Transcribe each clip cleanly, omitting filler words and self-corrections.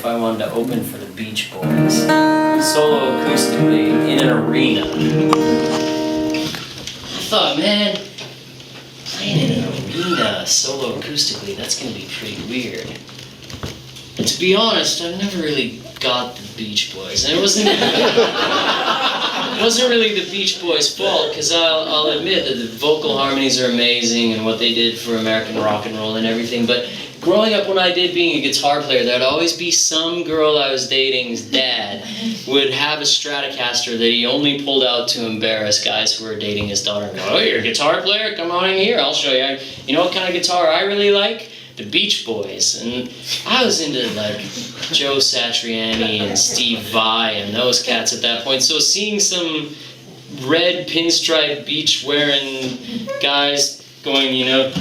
if I wanted to open for the Beach Boys, solo acoustically in an arena. I thought, man, playing in an arena solo acoustically, that's going to be pretty weird. And to be honest, I never really got the Beach Boys. And it wasn't really the Beach Boys' fault, because I'll admit that the vocal harmonies are amazing and what they did for American rock and roll and everything, but growing up when I did being a guitar player, there'd always be some girl I was dating's dad would have a Stratocaster that he only pulled out to embarrass guys who were dating his daughter. And go, oh, you're a guitar player? Come on in here, I'll show you. You know what kind of guitar I really like? The Beach Boys. And I was into like Joe Satriani and Steve Vai and those cats at that point. So seeing some red pinstripe beach wearing guys going, you know,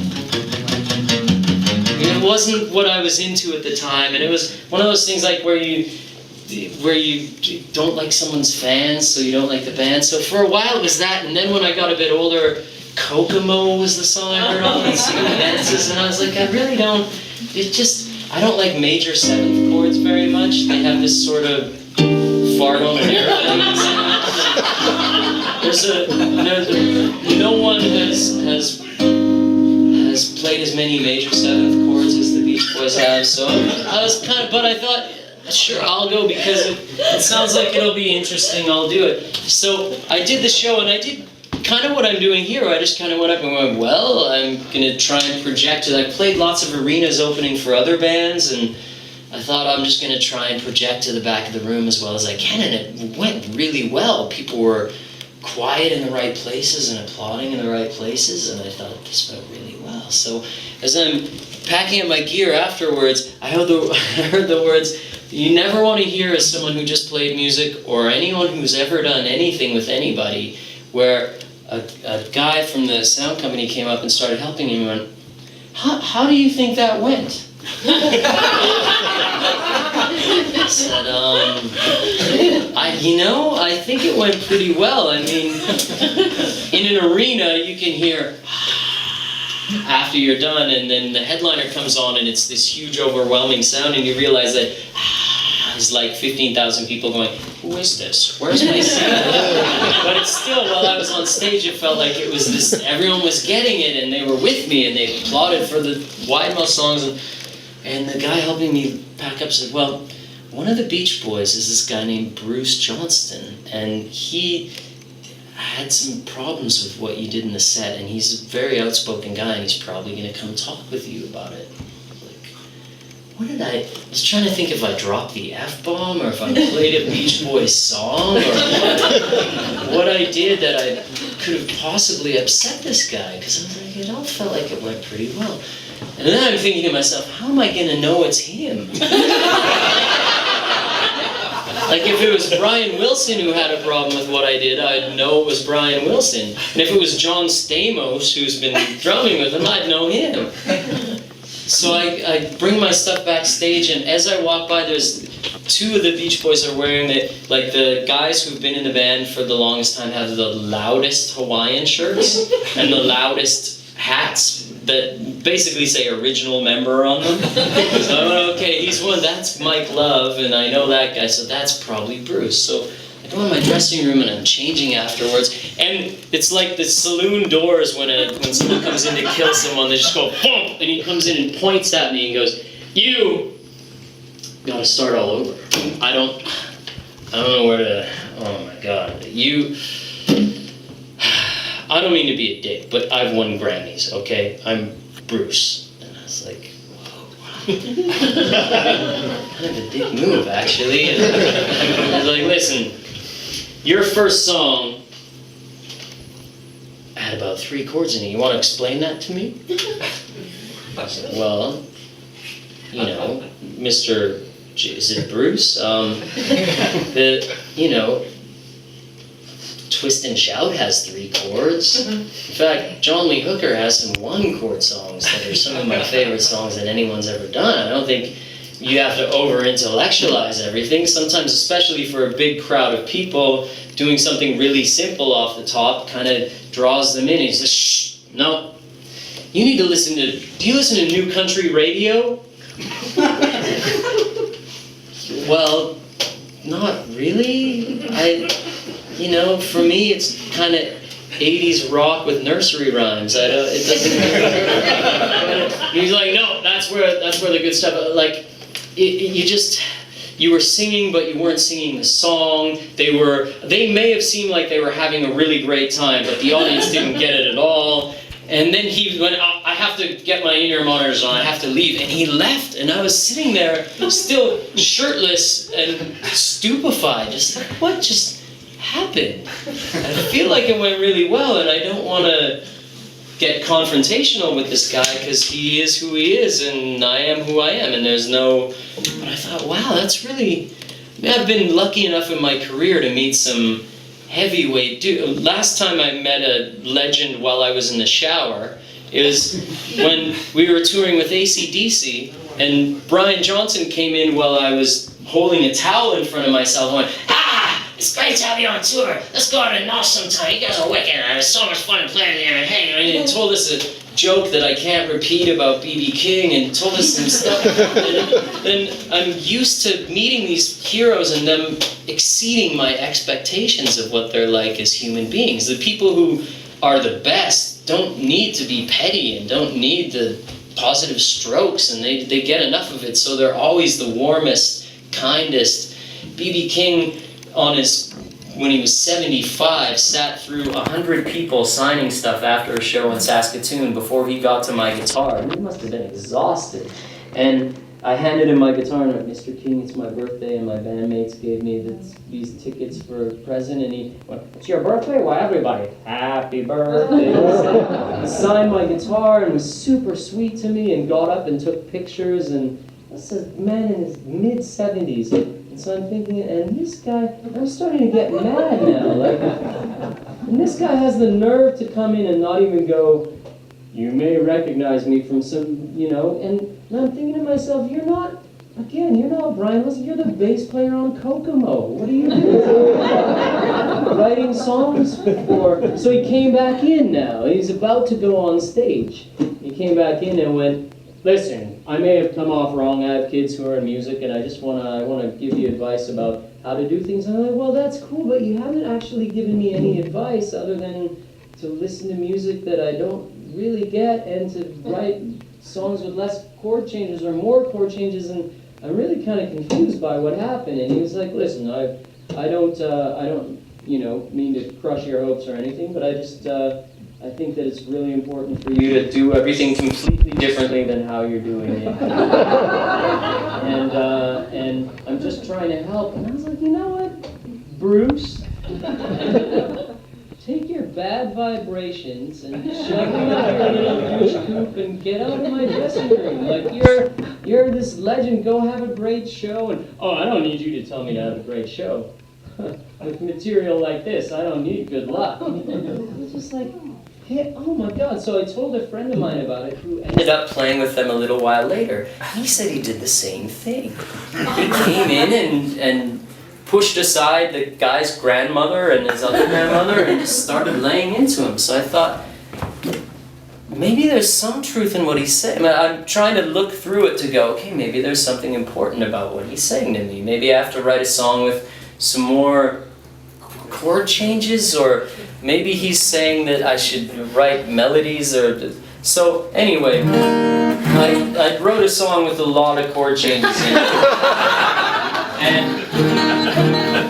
it wasn't what I was into at the time, and it was one of those things like where you don't like someone's fans, so you don't like the band. So for a while it was that, and then when I got a bit older, Kokomo was the song I heard on Dances, and I was like, I really don't, I don't like major seventh chords very much. They have this sort of fart on an airplane. No one has played as many major seventh chords as the Beach Boys have, so I was but I thought, sure, I'll go because it sounds like it'll be interesting, I'll do it. So I did the show, and I did kind of what I'm doing here. I just kind of went up and went, well, I'm going to try and project it. I played lots of arenas opening for other bands, and I thought I'm just going to try and project to the back of the room as well as I can, and it went really well. People were quiet in the right places and applauding in the right places, and I thought this went really well. So as I'm packing up my gear afterwards, I heard the words, you never want to hear as someone who just played music or anyone who's ever done anything with anybody, where a guy from the sound company came up and started helping him and went, how do you think that went? I said, I think it went pretty well. I mean, in an arena, you can hear after you're done, and then the headliner comes on, and it's this huge, overwhelming sound, and you realize that there's like 15,000 people going, who is this? Where's my seat? But it's still, while I was on stage, it felt like it was this, everyone was getting it, and they were with me, and they applauded for the Wide Mouth songs, and the guy helping me pack up said, well, one of the Beach Boys is this guy named Bruce Johnston, and he had some problems with what you did in the set, and he's a very outspoken guy, and he's probably going to come talk with you about it. What did I was trying to think if I dropped the F-bomb, or if I played a Beach Boys song, or what I did that I could have possibly upset this guy, because I was like, it all felt like it went pretty well. And then I'm thinking to myself, how am I going to know it's him? Like if it was Brian Wilson who had a problem with what I did, I'd know it was Brian Wilson. And if it was John Stamos who's been drumming with him, I'd know him. So I bring my stuff backstage, and as I walk by, there's two of the Beach Boys are wearing the guys who've been in the band for the longest time have the loudest Hawaiian shirts and the loudest hats that basically say original member on them. So I went, okay, he's one, that's Mike Love, and I know that guy, so that's probably Bruce. So I go in my dressing room and I'm changing afterwards, and it's like the saloon doors when someone comes in to kill someone, they just go bump, and he comes in and points at me and goes, you gotta start all over. I don't know where to, oh my god, I don't mean to be a dick, but I've won Grammys, okay? I'm Bruce. And I was like, whoa. Kind of a dick move, actually. And I was like, listen, your first song had about 3 chords in it. You want to explain that to me? I said, well, you know, Mr. Is it Bruce? Twist and Shout has 3 chords. In fact, John Lee Hooker has some 1-chord songs that are some of my favorite songs that anyone's ever done. I don't think you have to over-intellectualize everything. Sometimes, especially for a big crowd of people, doing something really simple off the top kind of draws them in. He says, shh, no. You need to listen to, do you listen to New Country Radio? Well, not really. For me, it's kind of 80s rock with nursery rhymes. It doesn't. He's like, no, that's where the good stuff. Like, you were singing, but you weren't singing the song. They may have seemed like they were having a really great time, but the audience didn't get it at all. And then he went, I have to get my in-ear monitors on, I have to leave. And he left, and I was sitting there still shirtless and stupefied, just like, what just happened? I feel like it went really well, and I don't want to get confrontational with this guy because he is who he is, and I am who I am, and there's no... But I thought, wow, that's really... I've been lucky enough in my career to meet some heavyweight dude. Last time I met a legend while I was in the shower, it was when we were touring with AC/DC, and Brian Johnson came in while I was holding a towel in front of myself and went, it's great to have you on tour. Let's go on a Nos sometime. You guys are wicked. It was so much fun playing there. And hey, and he told us a joke that I can't repeat about B.B. King, and told us some stuff. And then I'm used to meeting these heroes and them exceeding my expectations of what they're like as human beings. The people who are the best don't need to be petty and don't need the positive strokes, and they get enough of it, so they're always the warmest, kindest. B.B. King, when he was 75, sat through 100 people signing stuff after a show in Saskatoon before he got to my guitar. And he must have been exhausted. And I handed him my guitar and I went, Mr. King, it's my birthday, and my bandmates gave me these tickets for a present. And he went, it's your birthday? Why, everybody, happy birthday. He signed my guitar and was super sweet to me and got up and took pictures. And this is a man in his mid-70s. And so I'm thinking, and this guy, I'm starting to get mad now. And this guy has the nerve to come in and not even go, you may recognize me from some, and I'm thinking to myself, you're not Brian Wilson, you're the bass player on Kokomo. What are you doing? Writing songs for... So he came back in now. He's about to go on stage. He came back in and went, listen, I may have come off wrong. I have kids who are in music, and I want to give you advice about how to do things. And I'm like, well, that's cool, but you haven't actually given me any advice other than to listen to music that I don't really get and to write songs with less chord changes or more chord changes. And I'm really kind of confused by what happened. And he was like, listen, I don't mean to crush your hopes or anything, but I just... I think that it's really important for you to do everything completely differently than how you're doing it. And I'm just trying to help. And I was like, you know what, Bruce? Take your bad vibrations and shove them up your little douche coop and get out of my dressing room. Like, you're this legend, go have a great show. And, I don't need you to tell me to have a great show. With material like this, I don't need good luck. It was just like... Hey, oh my God, so I told a friend of mine about it who ended up playing with them a little while later. He said he did the same thing. He came in and pushed aside the guy's grandmother and his other grandmother and just started laying into him. So I thought, maybe there's some truth in what he's saying. I'm trying to look through it to go, okay, maybe there's something important about what he's saying to me. Maybe I have to write a song with some more chord changes, or maybe he's saying that I should write melodies, or... So, anyway, I wrote a song with a lot of chord changes in it.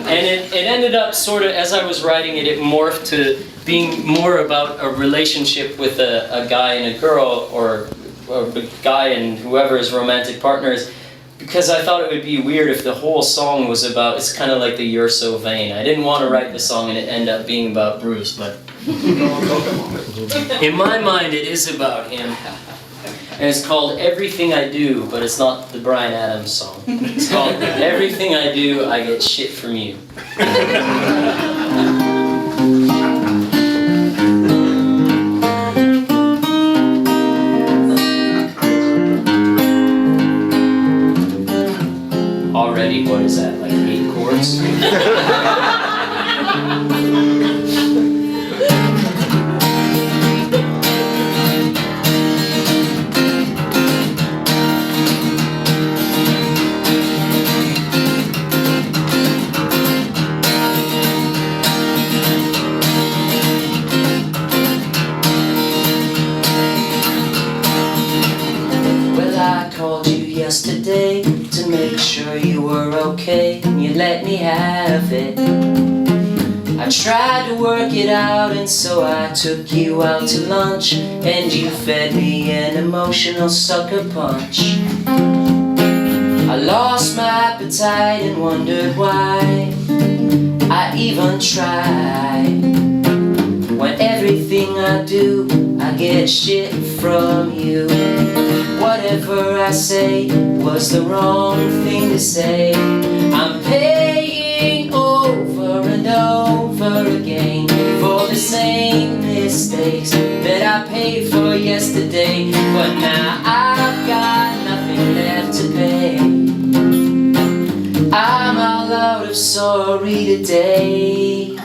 And it ended up sort of, as I was writing it, it morphed to being more about a relationship with a guy and a girl, or a guy and whoever his romantic partner is. Because I thought it would be weird if the whole song was about, it's kind of like the You're So Vain. I didn't want to write the song and it end up being about Bruce, but in my mind it is about him. And it's called Everything I Do, but it's not the Bryan Adams song. It's called Everything I Do, I Get Shit From You. Already, what is that, like 8 chords? sure you were okay, and you let me have it. I tried to work it out, and so I took you out to lunch, and you fed me an emotional sucker punch. I lost my appetite and wondered why I even tried, when everything I do, I get shit from you. Whatever I say was the wrong thing to say. I'm paying over and over again for the same mistakes that I paid for yesterday. But now I've got nothing left to pay. I'm all out of sorry today.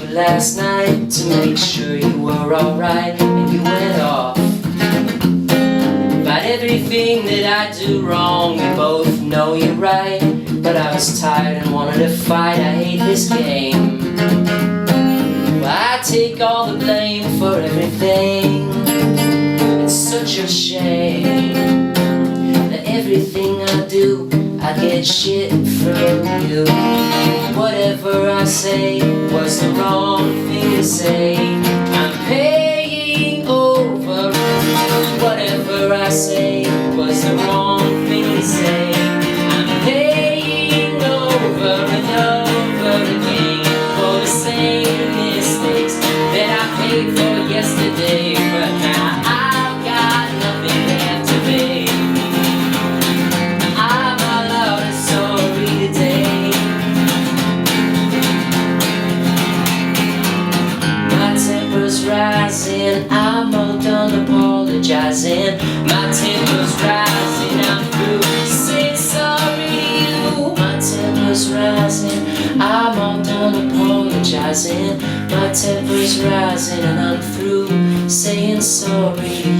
Last night to make sure you were alright, and you went off about everything that I do wrong. We both know you're right, but I was tired and wanted to fight. I hate this game. Well, I take all the blame for everything. It's such a shame that everything I do, I get shit from you. Whatever I say was the wrong thing to say. I'm paying over. Whatever I say was the wrong thing to say. I'm paying over and over again for the same mistakes that I paid for yesterday. But now I've got nothing left to pay. I'm all out of sorry today. Rising, I'm all done apologizing. My temper's rising, I'm through saying sorry to you. My temper's rising, I'm all done apologizing. My temper's rising and I'm through saying sorry to you.